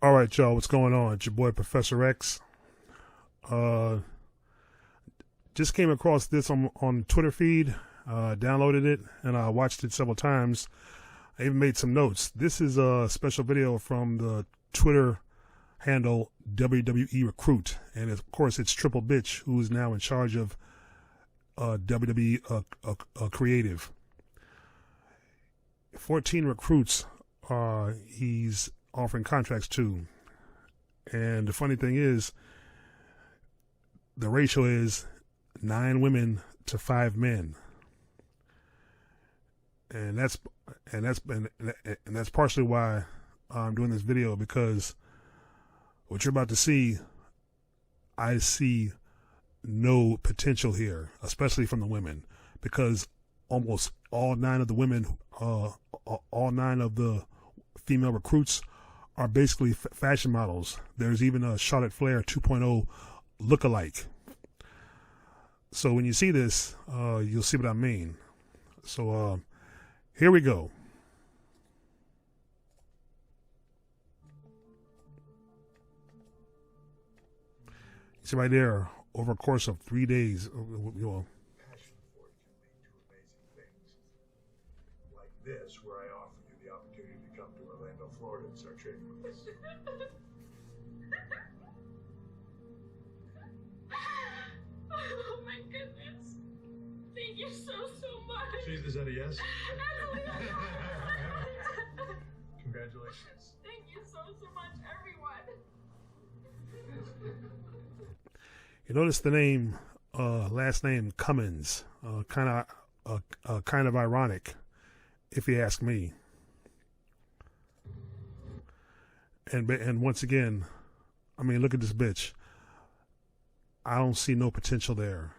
All right, y'all, what's going on? It's your boy Professor X. Uh, just came across this on Twitter feed, downloaded it, and I watched it several times. I even made some notes. This is a special video from the Twitter handle WWE Recruit, and of course it's Triple Bitch, who is now in charge of WWE Creative. 14 recruits he's offering contracts to, and the funny thing is the ratio is 9 women to 5 men, and that's partially why I'm doing this video, because what you're about to see, I see no potential here, especially from the women, because almost all 9 of the women, all 9 of the female recruits are basically fashion models. There's even a Charlotte Flair 2.0 lookalike. So when you see this, you'll see what I mean. So here we go. You see right there, over a course of 3 days, Passion for it can lead to amazing things. Like this, where I offer you the opportunity to come to Orlando, Florida and start training with us. Oh my goodness. Thank you so much. Chief, is that a yes? Absolutely. Congratulations. Thank you so much, everyone. you notice the name, last name Cummins, kind of ironic, if you ask me. And once again, I mean, look at this bitch. I don't see no potential there.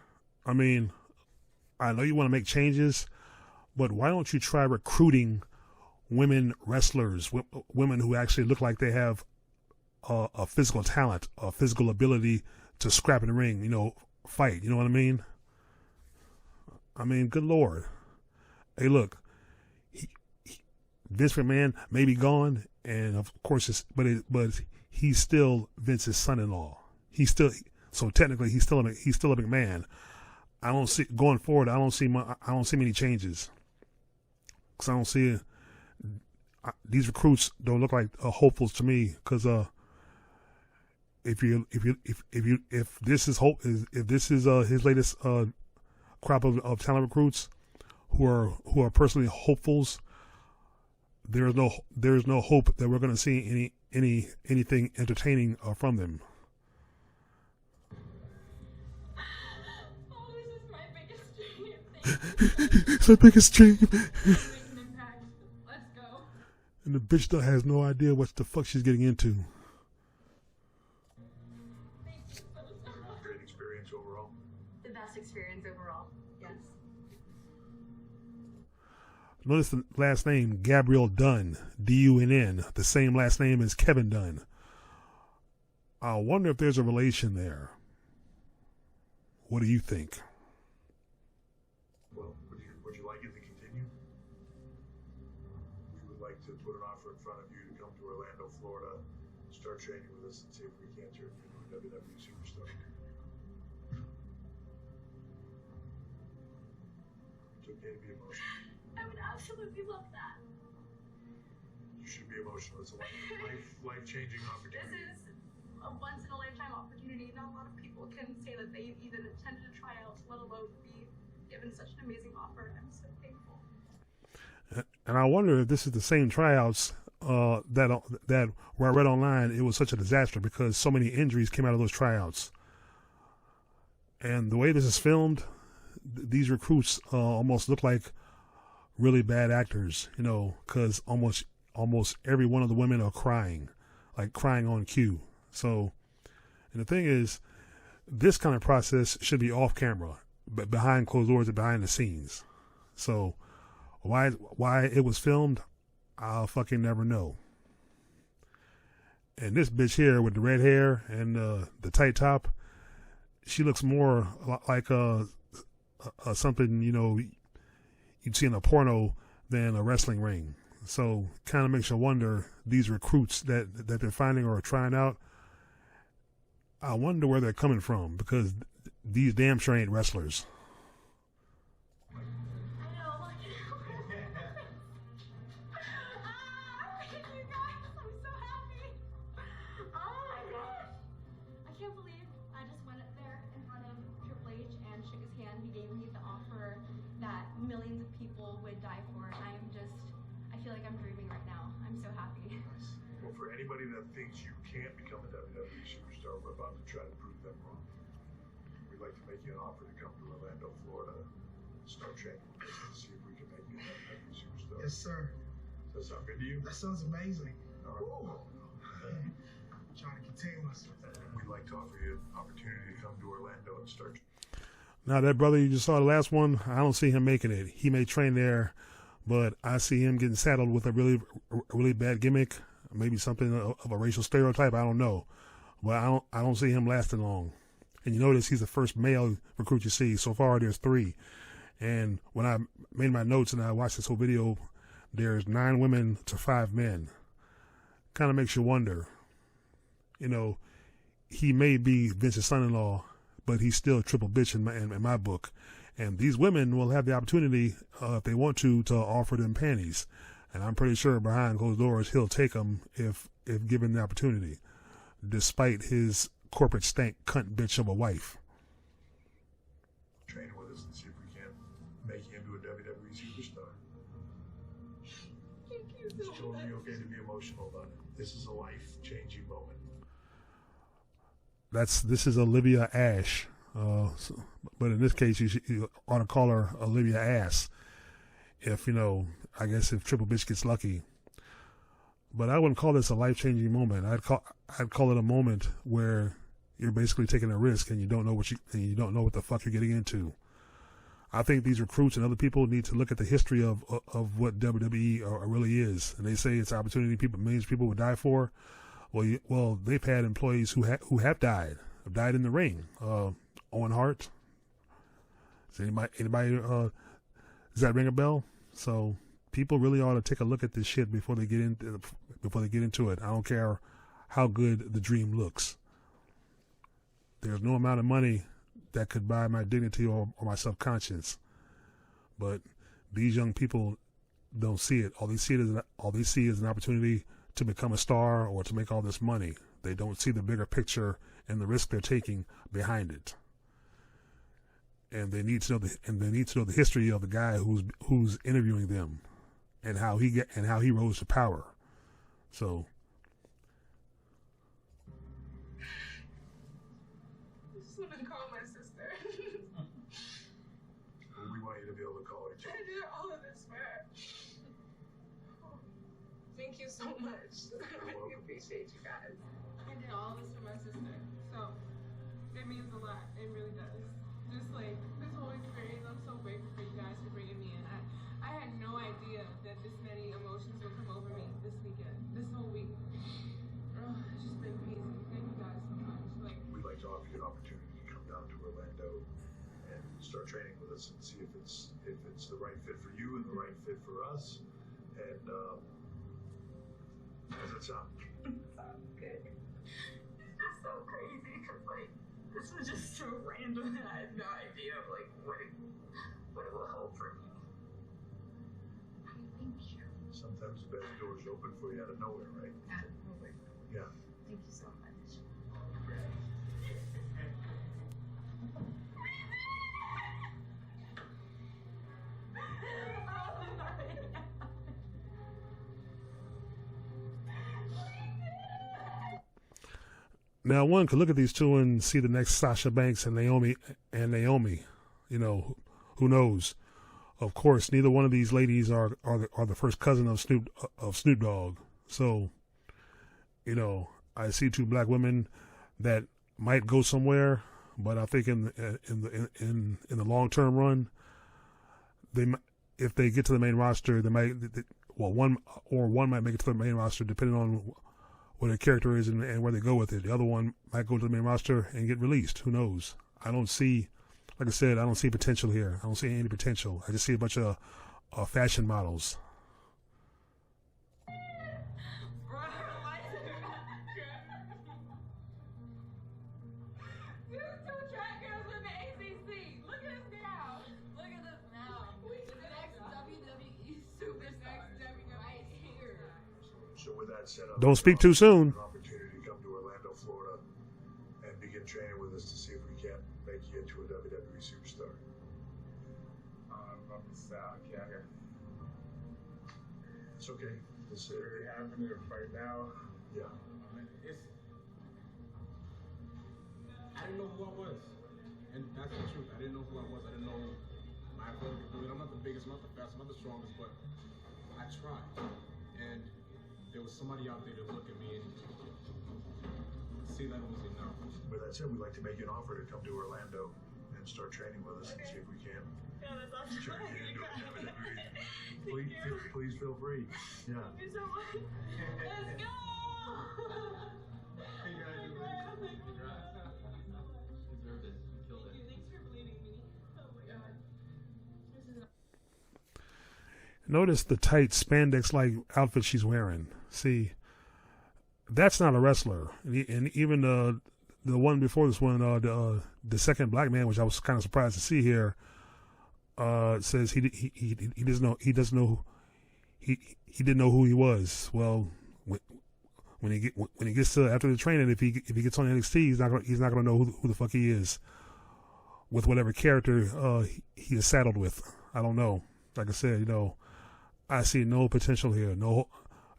I mean, I know you want to make changes, but why don't you try recruiting women wrestlers, women who actually look like they have a physical talent, a physical ability to scrap in the ring, fight, you know what I mean? I mean, good Lord. Hey, look, Vince McMahon may be gone, and of course, but he's still Vince's son-in-law. So technically, he's still a McMahon. I don't see going forward. I don't see many changes, because I don't see these recruits don't look like hopefuls to me. Because if this is his latest crop of talent recruits who are personally hopefuls, there's no hope that we're going to see anything entertaining from them. Oh, this is my biggest dream. It's my biggest dream. Make an impact. Let's go. And the bitch still has no idea what the fuck she's getting into. Thank you so much. Great experience overall. The best experience overall. Yes. Notice the last name, Gabrielle Dunn, D-U-N-N, the same last name as Kevin Dunn. I wonder if there's a relation there. What do you think? Well, would you like it to continue? We would like to put an offer in front of you to come to Orlando, Florida, start training with us, and see if we can't turn you into a WWE superstar. It's okay to be emotional. I would absolutely love that. You should be emotional. It's a life-changing This opportunity. is a once in a lifetime opportunity. Not a lot of people can say that they even attended a tryout, let alone be given such an amazing offer. I'm so thankful. And I wonder if this is the same tryouts that where I read online it was such a disaster because so many injuries came out of those tryouts. And the way this is filmed, these recruits almost look like really bad actors, because almost every one of the women are crying on cue. So, and the thing is, this kind of process should be off camera, but behind closed doors and behind the scenes. So, why it was filmed, I'll fucking never know. And this bitch here with the red hair and the tight top, she looks more like something you'd see in a porno than a wrestling ring. So kind of makes you wonder, these recruits that they're finding or trying out, I wonder where they're coming from, because these damn sure ain't wrestlers. I know, look at thank you guys, I'm so happy. Oh my gosh. I can't believe I just went up there in front of Triple H and shook his hand. He gave me the offer that millions of people would die for. I feel like I'm dreaming right now. I'm so happy. Well, for anybody that thinks you can't become a WWE superstar, we're about to try to prove them wrong. We'd like to make you an offer to come to Orlando, Florida, start training with us and see if we can make you a WWE superstar. Yes, sir. Does that sound good to you? That sounds amazing. All right. Trying to contain myself. We'd like to offer you an opportunity to come to Orlando and start. Now that brother you just saw, the last one, I don't see him making it. He may train there, but I see him getting saddled with a really bad gimmick, maybe something of a racial stereotype. I don't know, but I don't see him lasting long. And you notice he's the first male recruit you see. So far, there's 3. And when I made my notes and I watched this whole video, there's 9 women to 5 men. Kind of makes you wonder. You know, he may be Vince's son-in-law, but he's still a triple bitch in my book. And these women will have the opportunity, if they want to offer them panties. And I'm pretty sure behind closed doors, he'll take them if given the opportunity, despite his corporate stank cunt bitch of a wife. Training with us and see if we can make you into a WWE superstar. Thank you It's so totally much. okay to be emotional about it. This is a life-changing moment. This is Olivia Ash, but in this case you ought to call her Olivia Ass. If I guess if Triple Bitch gets lucky. But I wouldn't call this a life-changing moment. I'd call it a moment where you're basically taking a risk and you don't know what the fuck you're getting into. I think these recruits and other people need to look at the history of what WWE really is. And they say it's an opportunity millions of people would die for. Well, they've had employees who have died in the ring. Owen Hart. Does anybody does that ring a bell? So people really ought to take a look at this shit before they get into it. I don't care how good the dream looks. There's no amount of money that could buy my dignity or my self-conscience. But these young people don't see it. All they see is an opportunity to become a star or to make all this money. They don't see the bigger picture and the risk they're taking behind it. And they need to know the history of the guy who's interviewing them and how he rose to power. So I just want to call my sister. We want you to be able to call her too. I did all of this for her. Thank you so much. I really appreciate you guys. I did all this for my sister, so it means a lot. It really does. Just like this whole experience, I'm so grateful for you guys for bringing me in. I had no idea that this many emotions would come over me this weekend, this whole week. It's just been amazing. Thank you guys so much. We'd like to offer you an opportunity to come down to Orlando and start training with us and see if it's the right fit for you and the right fit for us. And how does that sound? Sounds good. It's just so crazy because this was just so random and I had no idea of what it will hold for me. Thank you. Sometimes the best doors open for you out of nowhere, right? Out of nowhere. Yeah. Thank you so much. now one could look at these two and see the next Sasha Banks and Naomi. Who knows? Of course, neither one of these ladies are the first cousin of Snoop Dogg. So, I see 2 black women that might go somewhere, but I think in the long term run, if they get to the main roster, one might make it to the main roster depending on what their character is and where they go with it. The other one might go to the main roster and get released. Who knows? Like I said, I don't see potential here. I don't see any potential. I just see a bunch of fashion models. So with that said, Don't speak too soon. An opportunity to come to Orlando, Florida, and begin training with us to see if we can't make you into a WWE superstar. I'm about to say, I can't hear. It's okay. It's Really happening right now. yeah. I didn't know who I was, and that's the truth. I didn't know who I was. I didn't know my ability to do it. I'm not the biggest, I'm not the fastest, I'm not the strongest, but I tried. And there was somebody out there to look at me and see that it was enough. With that said, we'd like to make you an offer to come to Orlando and start training with us and see if we can. Yeah, that's awesome. Turn you into a WWE. Please feel free. Yeah. Thank you so much. Let's go! Thanks for believing me. Oh my god. This is Notice the tight spandex-like outfit she's wearing. See, that's not a wrestler. And even the one before this one, the second black man, which I was kind of surprised to see here, says he didn't know who he was. Well, when he gets to after the training, if he gets on NXT, he's not gonna know who the fuck he is, with whatever character he is saddled with. I don't know. Like I said, I see no potential here. No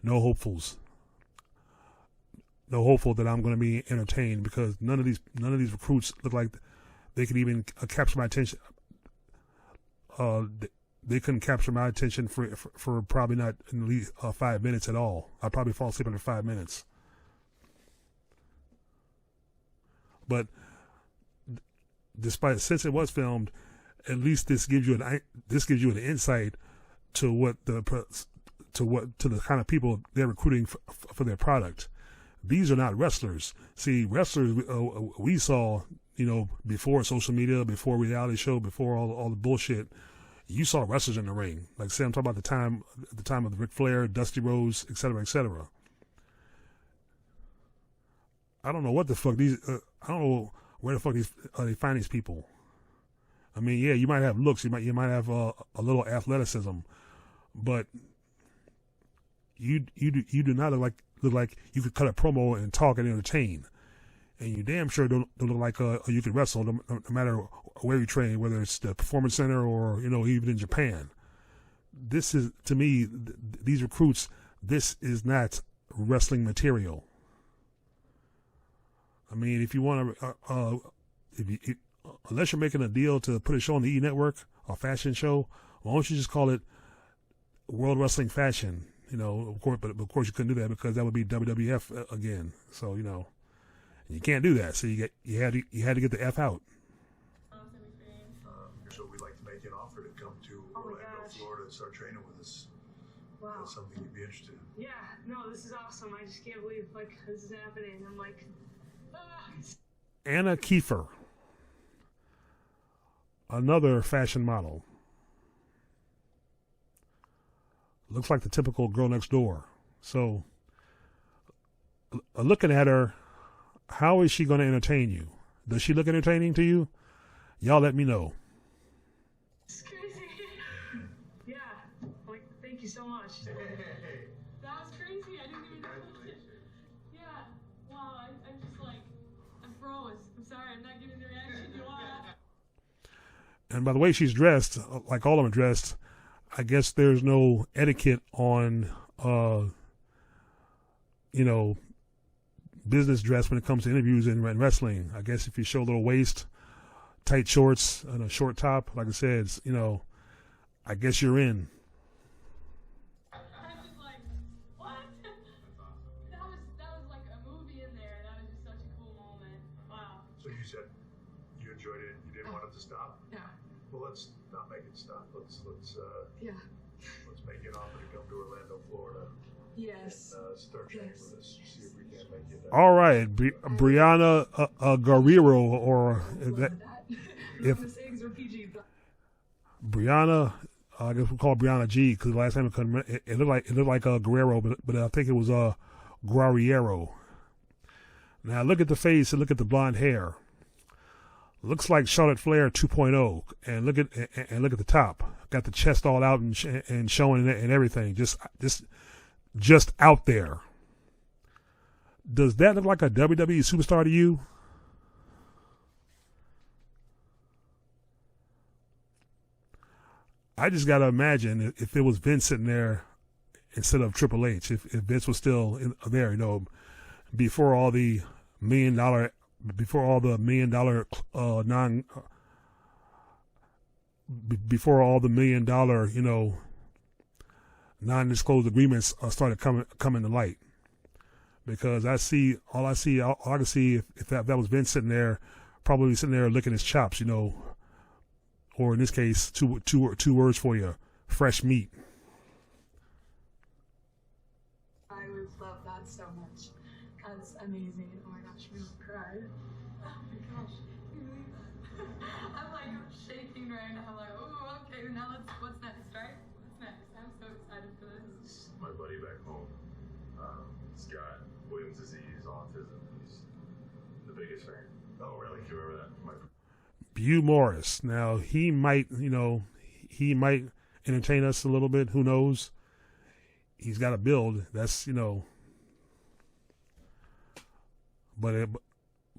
hopefuls. No hopeful that I'm going to be entertained, because none of these recruits look like they could even capture my attention. They couldn't capture my attention for probably not at least 5 minutes at all. I'd probably fall asleep after 5 minutes. But since it was filmed, at least this gives you an insight to the kind of people they're recruiting for their product. These are not wrestlers. See, wrestlers we saw, before social media, before reality show, before all the bullshit. You saw wrestlers in the ring. Like I said, I'm talking about the time of Ric Flair, Dusty Rhodes, etc., etc. I don't know what the fuck I don't know where the fuck they find these people. I mean, yeah, you might have looks, you might have a little athleticism, but you do not look like you could cut a promo and talk and entertain, and you damn sure don't look like you could wrestle, no matter where you train, whether it's the Performance Center or even in Japan. This is, to me, these recruits, this is not wrestling material. I mean, if you want to, unless you're making a deal to put a show on the E! Network, a fashion show, why don't you just call it World Wrestling Fashion? Of course you couldn't do that, because that would be WWF again. So you can't do that. So you had to get the F out. So we'd like to make you an offer to come to Orlando, Florida, and start training with us. wow. That's something you'd be interested in. Yeah, no, this is awesome. I just can't believe this is happening. I'm like, Anna Kiefer, another fashion model. Looks like the typical girl next door. So, looking at her, how is she going to entertain you? Does she look entertaining to you? Y'all let me know. it's crazy. Yeah, thank you so much. That was crazy. I didn't even know. Yeah, wow, I'm just I froze. I'm sorry, I'm not giving the reaction you want. And by the way she's dressed, like all of them are dressed, I guess there's no etiquette on, business dress when it comes to interviews in wrestling. I guess if you show a little waist, tight shorts, and a short top, like I said, I guess you're in. I was like, what? That was like a movie in there. That was just such a cool moment. Wow. So you said you enjoyed it. You didn't want it to stop. Yeah. Well, let's not make it stop. Let's Yeah. make an offer to come to Orlando, Florida, Yes. and start training with us. See if we can make it. All right, Brianna Guerrero, or if Brianna, I guess we'll call it Brianna G, because last time it looked like Guerrero, but I think it was Guerriero. Now look at the face and look at the blonde hair. Looks like Charlotte Flair 2.0, and look at the top. Got the chest all out and showing and everything. Just just out there. Does that look like a WWE superstar to you? I just got to imagine if it was Vince sitting there instead of Triple H, if Vince was still there, you know, before all the $1 million, before all the $1 million before all the $1 million, you know, non-disclosed agreements started coming to light. Because all I can see if that was Vince sitting there, probably sitting there licking his chops, you know, or in this case, two words for you: fresh meat. I would love that so much. That's amazing. Oh my gosh, I'm gonna cry. Oh my gosh, can you believe that? I'm like shaking right now. I'm like, oh, okay, now what's next, right? What's next? I'm so excited for this. My buddy back home, he's got Williams disease, autism. He's the biggest fan. Oh, really? You remember that? Hugh Morris. Now he might entertain us a little bit. Who knows? He's got a build. That's, you know, but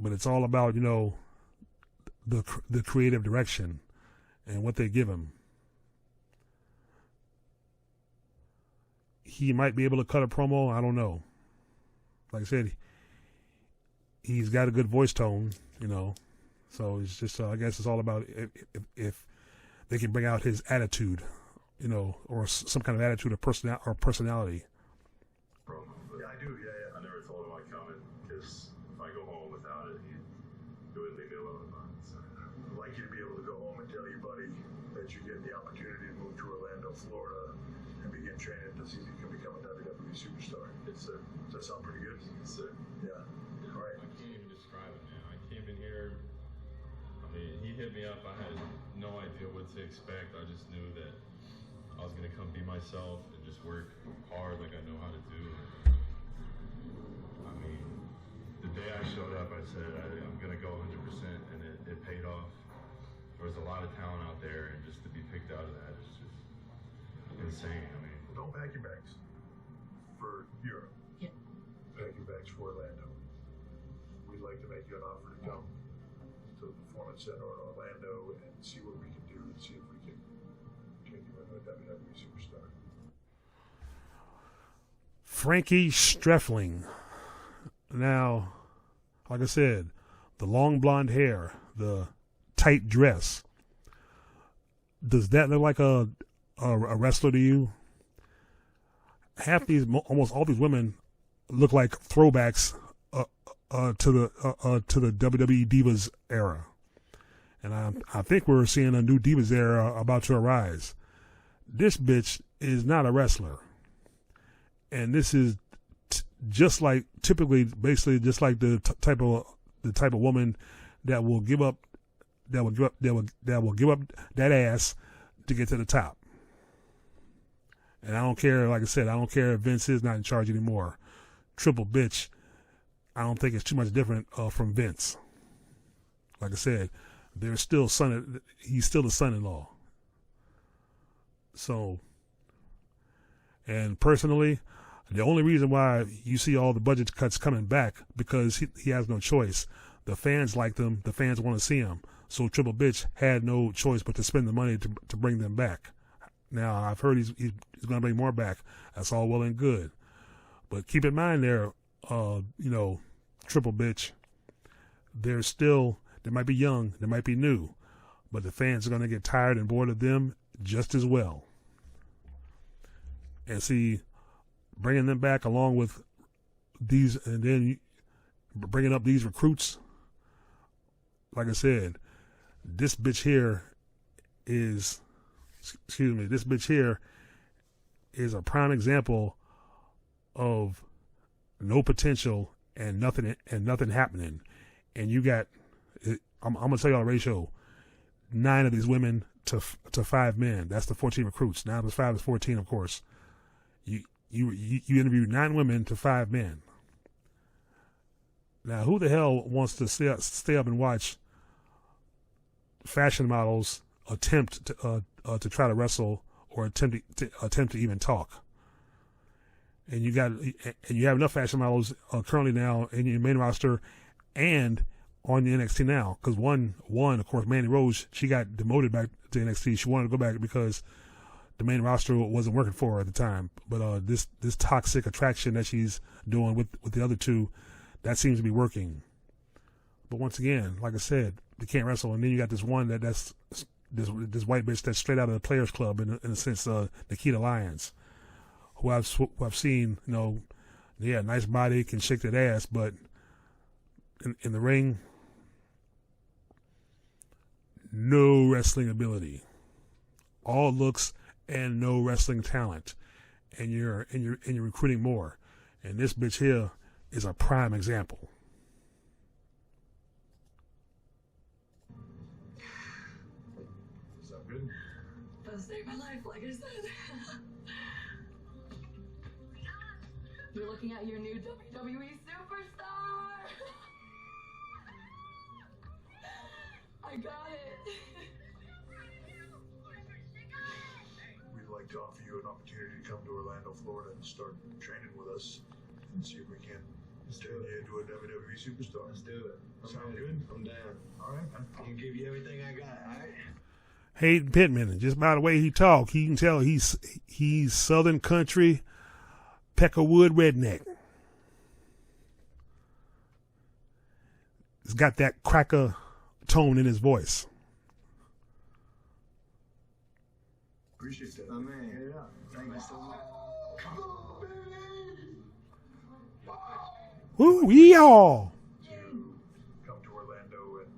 it's all about, you know, the creative direction and what they give him. He might be able to cut a promo. I don't know. Like I said, he's got a good voice tone, you know. So it's just, I guess it's all about if they can bring out his attitude, you know, or some kind of attitude or personality. Yeah, I do. Yeah. I never told him I'd come in because if I go home without it, it wouldn't leave me alone. So I'd like you to be able to go home and tell your buddy that you're getting the opportunity to move to Orlando, Florida, and begin training to see if you can become a WWE superstar. Yes, sir. Does that sound pretty good? Yes, sir. Yeah. All right. I can't even describe it, man. I came in here. I mean, he hit me up. I had no idea what to expect. I just knew that I was going to come be myself and just work hard like I know how to do. I mean, the day I showed up, I said I'm going to go 100%, and it paid off. There was a lot of talent out there, and just to be picked out of that is just insane. I mean, Don't pack your bags for Europe. Yeah. Pack your bags for Orlando. We'd like to make you an offer to come to the Performance Center in Orlando and see what we can do and see if we can turn you into a WWE superstar. Frankie Streffling. Now, like I said, the long blonde hair, the tight dress. Does that look like a wrestler to you? Almost all these women look like throwbacks to the WWE Divas era, and I think we're seeing a new Divas era about to arise. This bitch is not a wrestler, and this is just like basically just like the type of woman that will give up that ass to get to the top. And I don't care, like I said, I don't care if Vince is not in charge anymore. Triple bitch, I don't think it's too much different from Vince. Like I said, he's still the son-in-law. So, and personally, the only reason why you see all the budget cuts coming back, because he has no choice. The fans like them. The fans want to see him. So Triple Bitch had no choice but to spend the money to bring them back. Now, I've heard he's going to bring more back. That's all well and good. But keep in mind there, Triple Bitch, they might be young, they might be new, but the fans are going to get tired and bored of them just as well. And see, bringing them back along with these, and then bringing up these recruits, like I said, this bitch here is a prime example of no potential and nothing happening. And you got, I'm gonna tell you a ratio, 9 of these women to 5 men. That's the 14 recruits. 9 plus 5 is 14, of course. You interviewed 9 women to 5 men. Now, who the hell wants to stay up and watch fashion models attempt to try to wrestle or attempt to even talk? and you have enough fashion models currently now in your main roster and on the NXT now. Because one, of course, Mandy Rose, she got demoted back to NXT. She wanted to go back because the main roster wasn't working for her at the time. But this toxic attraction that she's doing with the other two, that seems to be working. But once again, like I said, they can't wrestle. And then you got this one that's this white bitch that's straight out of the Players Club in a sense, Nikita Lyons, who I've seen, nice body, can shake that ass, but in the ring, no wrestling ability, all looks and no wrestling talent, and you're recruiting more, and this bitch here is a prime example. Sound good? Best day of my life, like I said. You're looking at your new WWE superstar. I got it. We'd like to offer you an opportunity to come to Orlando, Florida and start training with us and see if we can turn you into a WWE superstar. Let's do it. Sound good? I'm down. All right, man. I'll give you everything I got, all right? Hayden Pittman, just by the way he talk, you can tell he's Southern country, Peckerwood redneck. He's got that cracker tone in his voice. Appreciate that. My man. Yeah. Thank you so much. Come on, baby. Woo, yeehaw! To come to Orlando and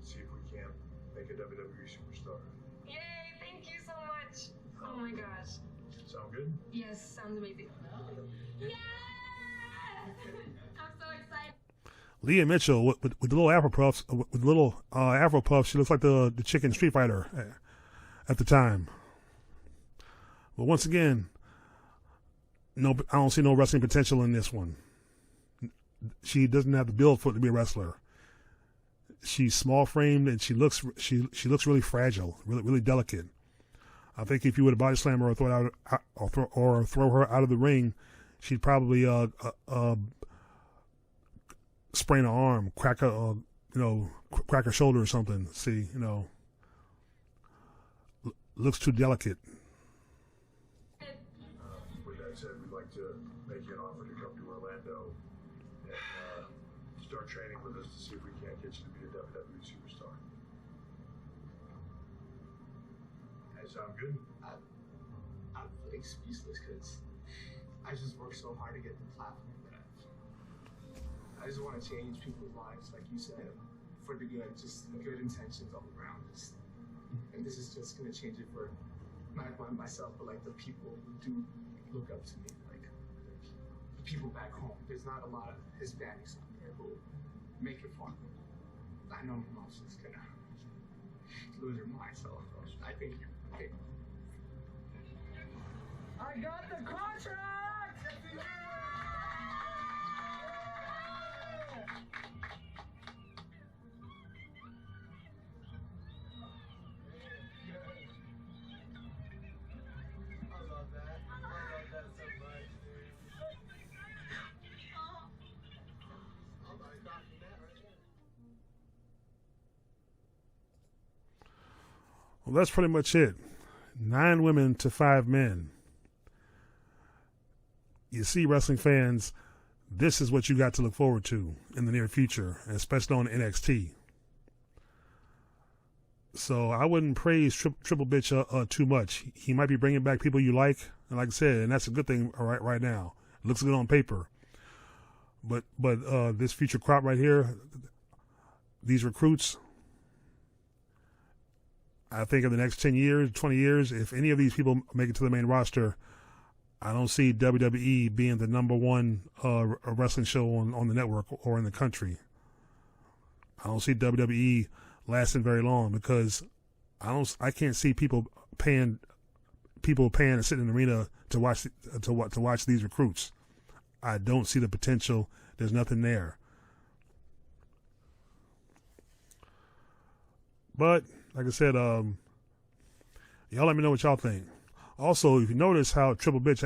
see if we can make a WWE superstar. Yay, thank you so much. Oh my gosh. Sound good? Yes, sounds amazing. Yeah! I'm so excited. Leah Mitchell with the little afro puffs, afro puffs. She looks like the chick in Street Fighter at the time. But once again, I don't see no wrestling potential in this one. She doesn't have the build for it to be a wrestler. She's small framed and she looks really fragile, really delicate. I think if you would body slam her or throw her out of the ring, she'd probably sprain her arm, crack her shoulder or something. See, looks too delicate. With that said, we'd like to make you an offer to come to Orlando and start training with us to see if we can't get you to be a WWE superstar. That sound good? I'm like speechless because I just worked so hard to get the platform that I just want to change people's lives, like you said, for the good, just good intentions all around us. And this is just gonna change it for not only myself, but like the people who do look up to me, like the people back home. There's not a lot of Hispanics out there who make it far. I know my mom's just gonna lose her mind, so I think you. I got the contract! I love that so much, dude. I'm not adopting that right there. Well, that's pretty much it. 9 women to 5 men. You see, wrestling fans, this is what you got to look forward to in the near future, especially on NXT. So I wouldn't praise Triple Bitch too much. He might be bringing back people you like, and like I said, and that's a good thing right now. It looks good on paper. But this future crop right here, these recruits, I think in the next 10 years, 20 years, if any of these people make it to the main roster, I don't see WWE being the number one wrestling show on the network or in the country. I don't see WWE lasting very long because I can't see people paying and sitting in the arena to watch these recruits. I don't see the potential. There's nothing there. But like I said, y'all let me know what y'all think. Also, if you notice how Triple Bitch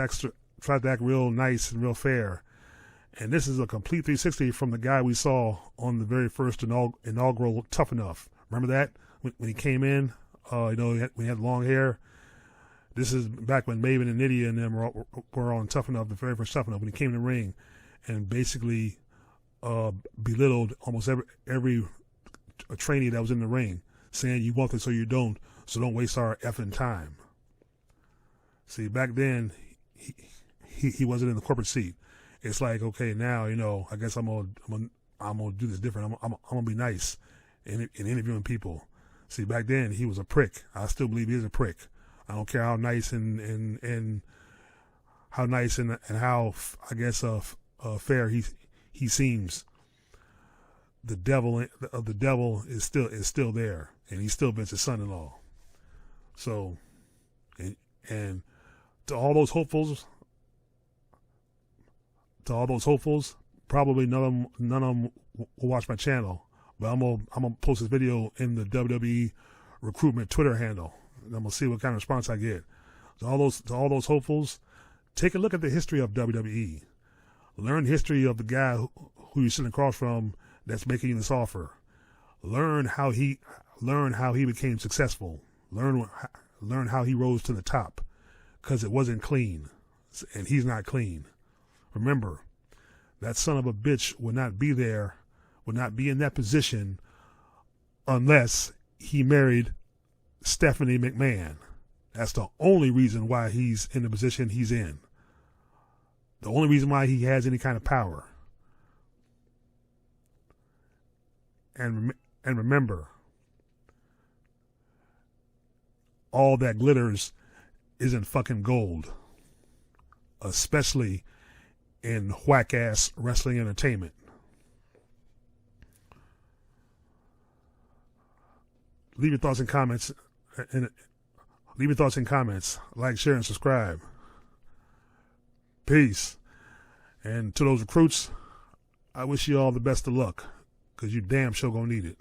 tried to act real nice and real fair. And this is a complete 360 from the guy we saw on the very first inaugural Tough Enough. Remember that? When he came in, when he had long hair. This is back when Maven and Nydia and them were on Tough Enough, the very first Tough Enough, when he came in the ring and basically belittled almost every trainee that was in the ring, saying you want this or you don't, so don't waste our effing time. See, back then, he wasn't in the corporate seat. It's like, okay, now, I guess I'm gonna do this different. I'm gonna be nice in interviewing people. See, back then he was a prick. I still believe he is a prick. I don't care how nice and how nice and how, I guess, fair he seems. The devil is still there, and he's still Vince's son-in-law. So, and to all those hopefuls, probably none of them will watch my channel. But I'm gonna post this video in the WWE recruitment Twitter handle, and I'm gonna see what kind of response I get. To all those hopefuls, take a look at the history of WWE. Learn the history of the guy who you're sitting across from that's making you this offer. Learn how he became successful. Learn how he rose to the top, because it wasn't clean, and he's not clean. Remember, that son of a bitch would not be in that position unless he married Stephanie McMahon. That's the only reason why he's in the position he's in. The only reason why he has any kind of power. And remember, all that glitters isn't fucking gold, especially in whack-ass wrestling entertainment. Leave your thoughts in comments. Like, share, and subscribe. Peace. And to those recruits, I wish you all the best of luck, because you damn sure gonna need it.